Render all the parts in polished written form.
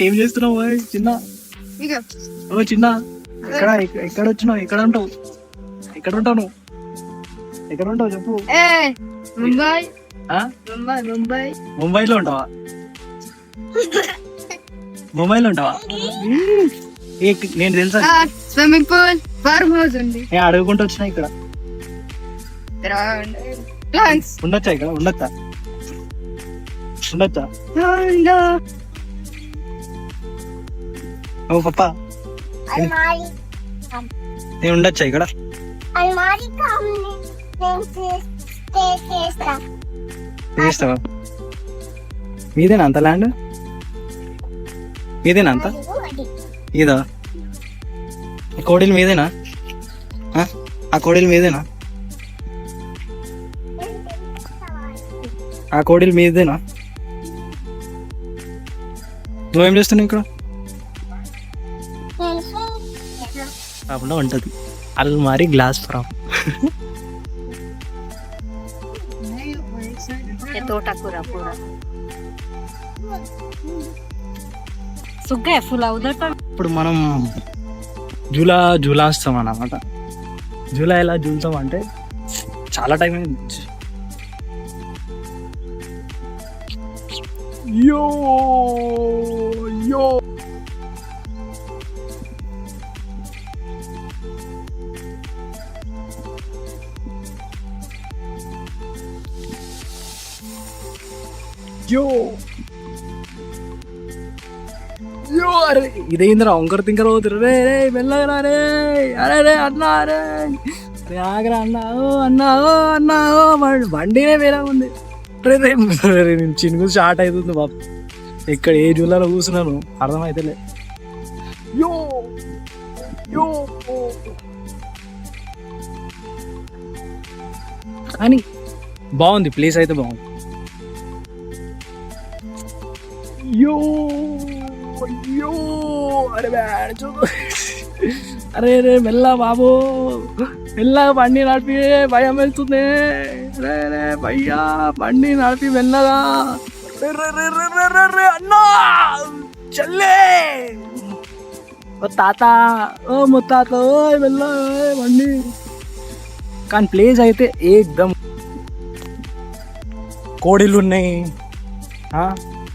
ఏం చేస్తున్నావు చిన్న? ఓ చిన్న, ఎక్కడ వచ్చినావు? ఎక్కడ ఉంటావు? ఎక్కడ ఉంటావు నువ్వు? ఎక్కడ ఉంటావు చెప్పు. ముంబైలో ఉంటావా? ముంబైలో ఉంటావా? నేను తెలుసా, స్విమ్మింగ్ పూల్, ఫార్మ్ హౌస్ ఉంది. అడుగుకుంటూ వచ్చినా ఇక్కడ. ఉండొచ్చా ఇక్కడ? ఉండొచ్చా? ఓ పప్పా, నేను ఉండొచ్చా ఇక్కడ? చేస్తావా? మీదేనా అంత ల్యాండ్? మీదేనా అంత? ఇదా కోడీలు మీదేనా? ఆ కోడీలు మీదేనా? ఆ కోడీలు మీదేనా? నువ్వేం చేస్తున్నావు ఇక్కడ? కాకుండా ఉంటుంది అల్మారి గ్లాస్ ఫ్రామ్. తోటకూర పూర సుగ్గా ఫుల్ అవుదట. ఇప్పుడు మనం జూలాస్తాం అన్నమాట. జూలా ఎలా జూలుతాం అంటే చాలా టైం అయింది. యో యో యో యో అరే ఇదేంద్రా వంకర తింకర అవుతురు. రే రే వెళ్ళగరా రే. అరే రే అన్నా రే రే ఆగరా అన్నా. ఓ అన్నా, ఓ అన్నా, ఓ బండినే వేరే ఉంది. రే రే నేను చినుకు స్టార్ట్ అవుతుంది బాబు. ఇక్కడ ఏ జూలాలో కూర్చున్నాను అర్థమైతేలే. యో యో కానీ బాగుంది, ప్లేస్ అయితే బాగుంది. యో అయ్యో అరే బ్యాచు. అరే రే మెల్ల బాబు, మెల్లగా బండి నడిపి, భయం వెళ్తుంది. రే రే భయ్యా బండి నడిపి మెల్లగా. అన్నా చల్లే ఓ తాత, ఓ ముత్తాత, ఓ మెల్ల బండి. కానీ ప్లేస్ అయితే ఏకదమ్. కోడిలు ఉన్నాయి,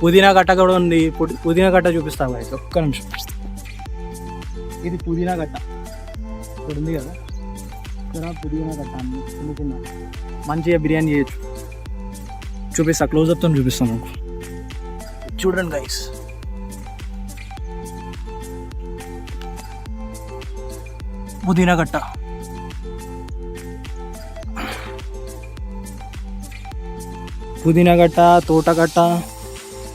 పుదీనా కట్ట కూడా ఉంది. పుదీనా కట్ట చూపిస్తాను అయితే ఒక్క నిమిషం. ఇది పుదీనా కట్ట ఇక్కడ ఉంది కదా, ఇక్కడ పుదీనా కట్ట అండి. చిన్న చిన్న మంచిగా బిర్యానీ చేయొచ్చు. చూపిస్తా, క్లోజప్తో చూపిస్తాను మీకు. చూడండి గైస్, పుదీనా కట్ట. పుదీనా కట్ట, తోటకట్ట,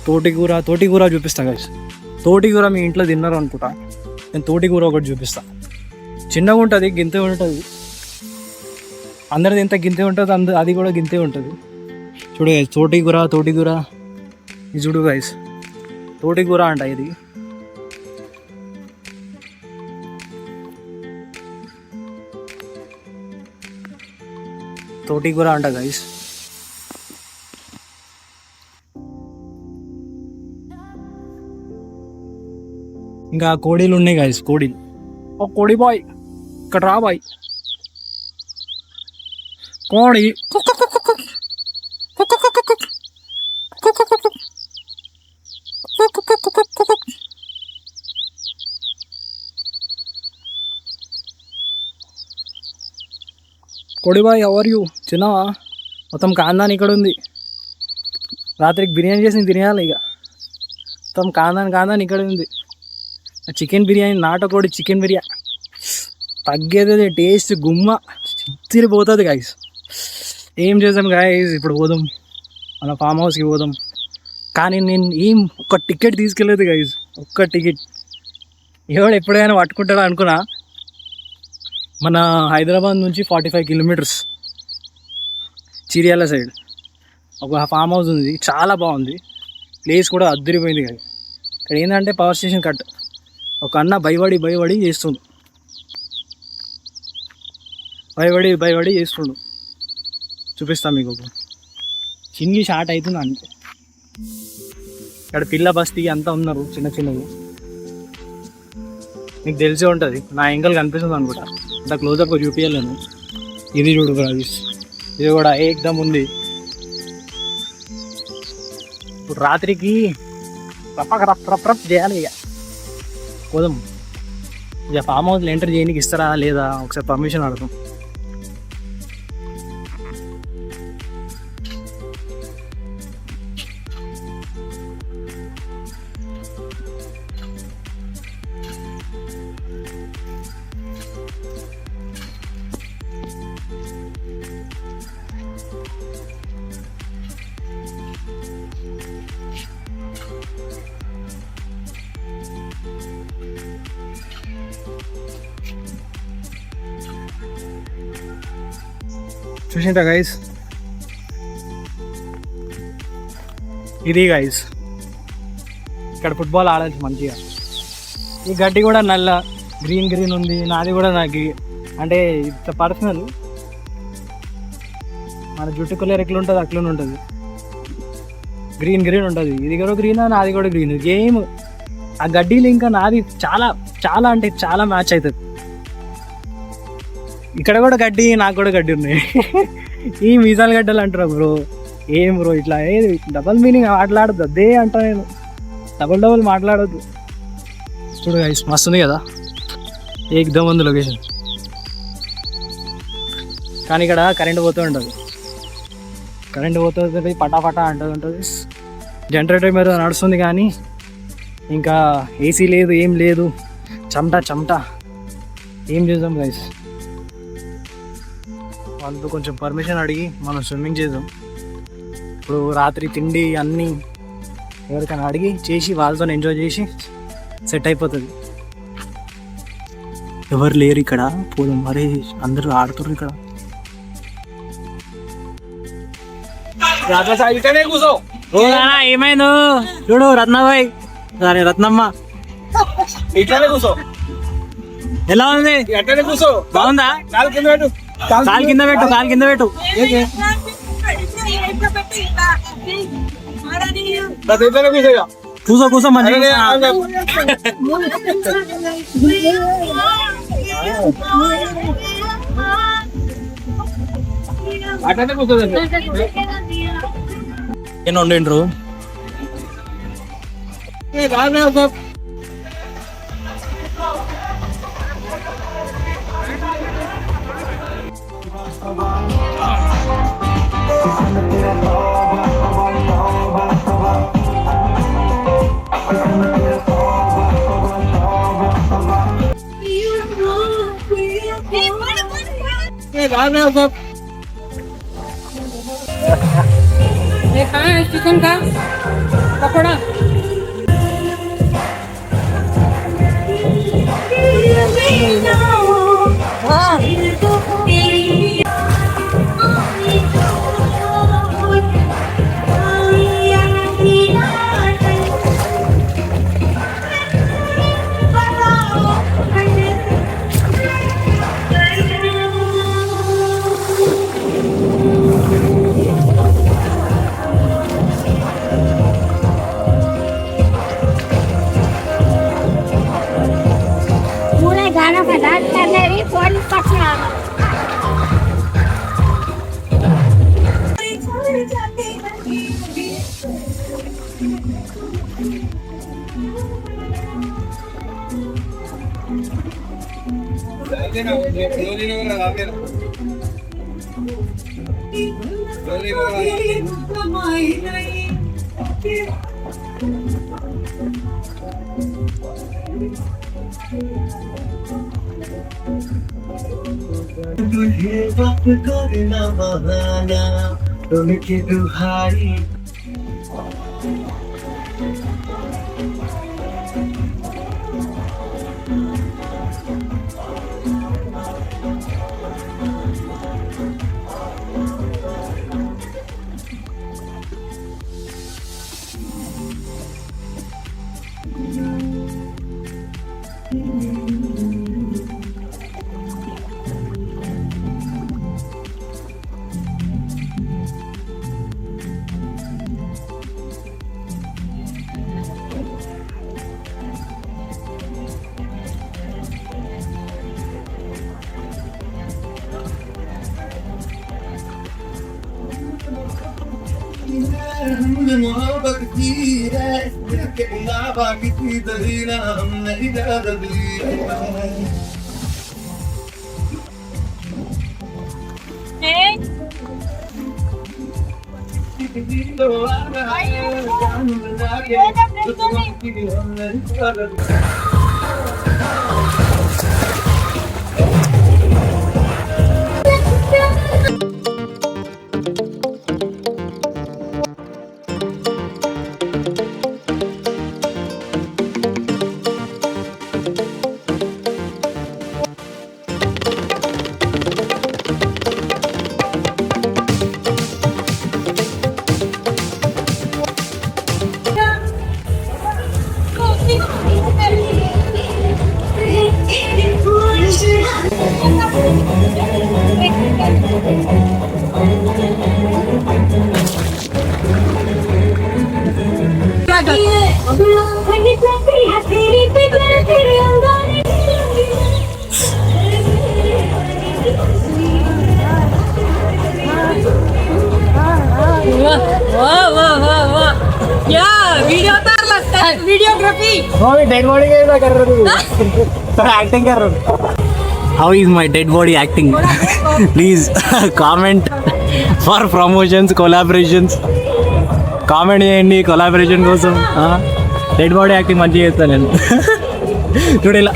తోటికూర చూపిస్తా గైస్. తోటికూర మీ ఇంట్లో తిన్నారు అనుకుంటా. నేను తోటికూర ఒకటి చూపిస్తా. చిన్నగా ఉంటుంది, గింతే ఉంటుంది. అందరిది ఎంత గింతే ఉంటుంది, అది కూడా గింతే ఉంటుంది. చూడు గైస్, తోటికూర ఇది చూడు గైస్, తోటికూర అంట ఇది. తోటికూర అంట గైస్. ఇంకా కోడీలు ఉన్నాయి గైస్, కోడీలు. ఓ కోడి బాయ్ ఇక్కడ రా బాయ్. కోడి కోడి బాయ్ ఎవర్ యూ? చిన్నవా? మొత్తం కాందాని ఇక్కడ ఉంది. రాత్రికి బిర్యానీ చేసి తినేయాలి ఇక. మొత్తం కాందాని ఇక్కడ ఉంది. చికెన్ బిర్యానీ, నాటుకోడి చికెన్ బిర్యానీ తగ్గేది. టేస్ట్ గుమ్మ తిరిగిపోతుంది గైస్. ఏం చేద్దాం గైస్, ఇప్పుడు పోదాం మన ఫామ్ హౌస్కి పోదాం. కానీ నేను ఒక్క టికెట్ తీసుకెళ్ళలేదు గైస్, ఒక్క టికెట్. ఎవడు ఎప్పుడైనా పట్టుకుంటాడా అనుకున్నా. మన హైదరాబాద్ నుంచి 45 కిలోమీటర్స్ చిర్యాల సైడ్ ఒక ఫామ్ హౌస్ ఉంది, చాలా బాగుంది. ప్లేస్ కూడా అద్దరిపోయింది కదా. ఇక్కడ ఏంటంటే పవర్ స్టేషన్ కట్. ఒక అన్న భయపడి చేస్తుండు, భయపడి చేస్తుండు. చూపిస్తాను మీకు. చిన్ని షార్ట్ అవుతుంది అంతే. ఇక్కడ పిల్ల బస్తీ అంతా ఉన్నారు చిన్న చిన్నవి. మీకు తెలిసే ఉంటుంది, నా యాంగిల్ కనిపిస్తుంది అనుకుంటా, అంత క్లోజప్ చూపించలేను. ఇది చూడు బ్రదర్స్, ఇది కూడా ఏకదమ్ ఉంది. ఇప్పుడు రాత్రికి రప్ చేయాలి ఇక. పోదాం ఇక. ఫామ్ హౌస్లో ఎంటర్ చేయడానికి ఇస్తారా లేదా ఒకసారి పర్మిషన్ అడగం. చూసింటా గైస్, ఇది గైస్ ఇక్కడ ఫుట్బాల్ ఆడాలి మంచిగా. ఈ గడ్డి కూడా నల్ల గ్రీన్ ఉంది, నాది కూడా నాకు అంటే ఇంత పర్సనల్. మన జుట్టు కలర్ ఎట్లా ఉంటుంది అట్లనే ఉంటుంది, గ్రీన్ ఉంటుంది. ఇది కూడా గ్రీన్, నాది కూడా గ్రీన్. గేమ్ ఆ గడ్డీలు ఇంకా నాది చాలా చాలా అంటే చాలా మ్యాచ్ అవుతుంది. ఇక్కడ కూడా గడ్డి, నాకు కూడా గడ్డి ఉన్నాయి. ఈ మీసాల గడ్డలు అంటారా బ్రో? ఏం బ్రో ఇట్లా ఏది డబల్ మీనింగ్ మాట్లాడద్దు, అదే అంటా నేను. డబల్ మాట్లాడద్దు. చూడు గైస్, మస్తుంది కదా, ఏకదమ్ ఉంది లొకేషన్. కానీ ఇక్కడ కరెంట్ పోతూ ఉంటుంది, పటాపటా అంటూ ఉంటుంది. జనరేటర్ మీద నడుస్తుంది కానీ ఇంకా ఏసీ లేదు, ఏం లేదు, చెమట. ఏం చేద్దాం గైస్? వాళ్ళతో కొంచెం పర్మిషన్ అడిగి మనం స్విమ్మింగ్ చేద్దాం. ఇప్పుడు రాత్రి తిండి అన్నీ ఎవరికైనా అడిగి చేసి వాళ్ళతో ఎంజాయ్ చేసి సెట్ అయిపోతుంది. ఎవరు లేరు ఇక్కడ, పోదాం. మరే అందరూ ఆడుతుర్రు ఇక్కడ. ఏమైందో చూడు రత్నబాయ్, సారీ రత్నమ్మ, ఇట్లానే కూర్చో. ఎలా ఉంది? కూర్చో. బాగుందా? కాలు కింద పెట్టు. కూసో మంచిగా. ఏం వండిండ్రు? चिकन का पकौड़ा गाना बजा मेरी फोन पकड़ा तुझे वक्त करना बहाना तुमकी दुहाई वीडियोग्राफी डेड बॉडी कर रहा एक्टिंग कर रहा how is my dead body acting please comment for promotions collaborations comment చేయండి కొలాబరేషన్ కోసం డెడ్ బాడీ యాక్టింగ్ మంచిగా చేస్తాను నేను చూడు ఇలా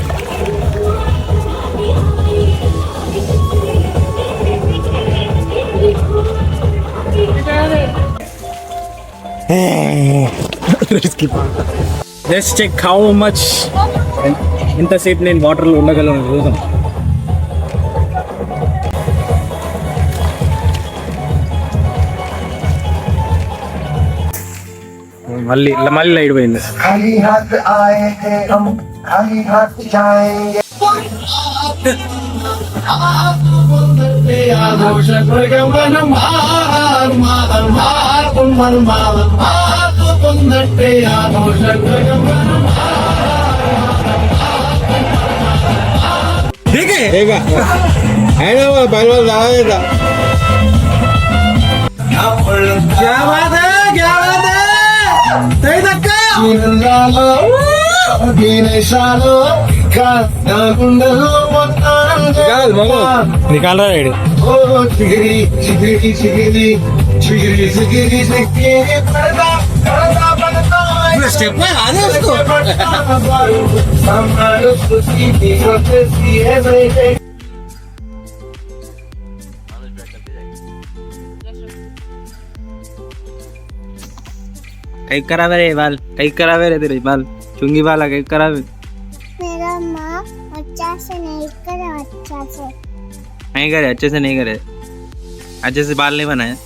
జస్ట్ చెక్ హౌ మచ్ ఎంతసేపు నేను వాటర్లో ఉండగలను చూద్దాం మళ్ళీ మళ్ళీ లైట్ పోయింది खाली हाथ आए हैं हम खाली हाथ जाएंगे क्या बात है निकाल रहा है स्टेप में आ रहा है उसको कई करावे रे बाल कई करावे रे तेरे बाल चुंगी वाला कई करावे मेरा माँ अच्छा से नहीं करे अच्छा से नहीं करे अच्छे से नहीं करे अच्छे से बाल नहीं बनाए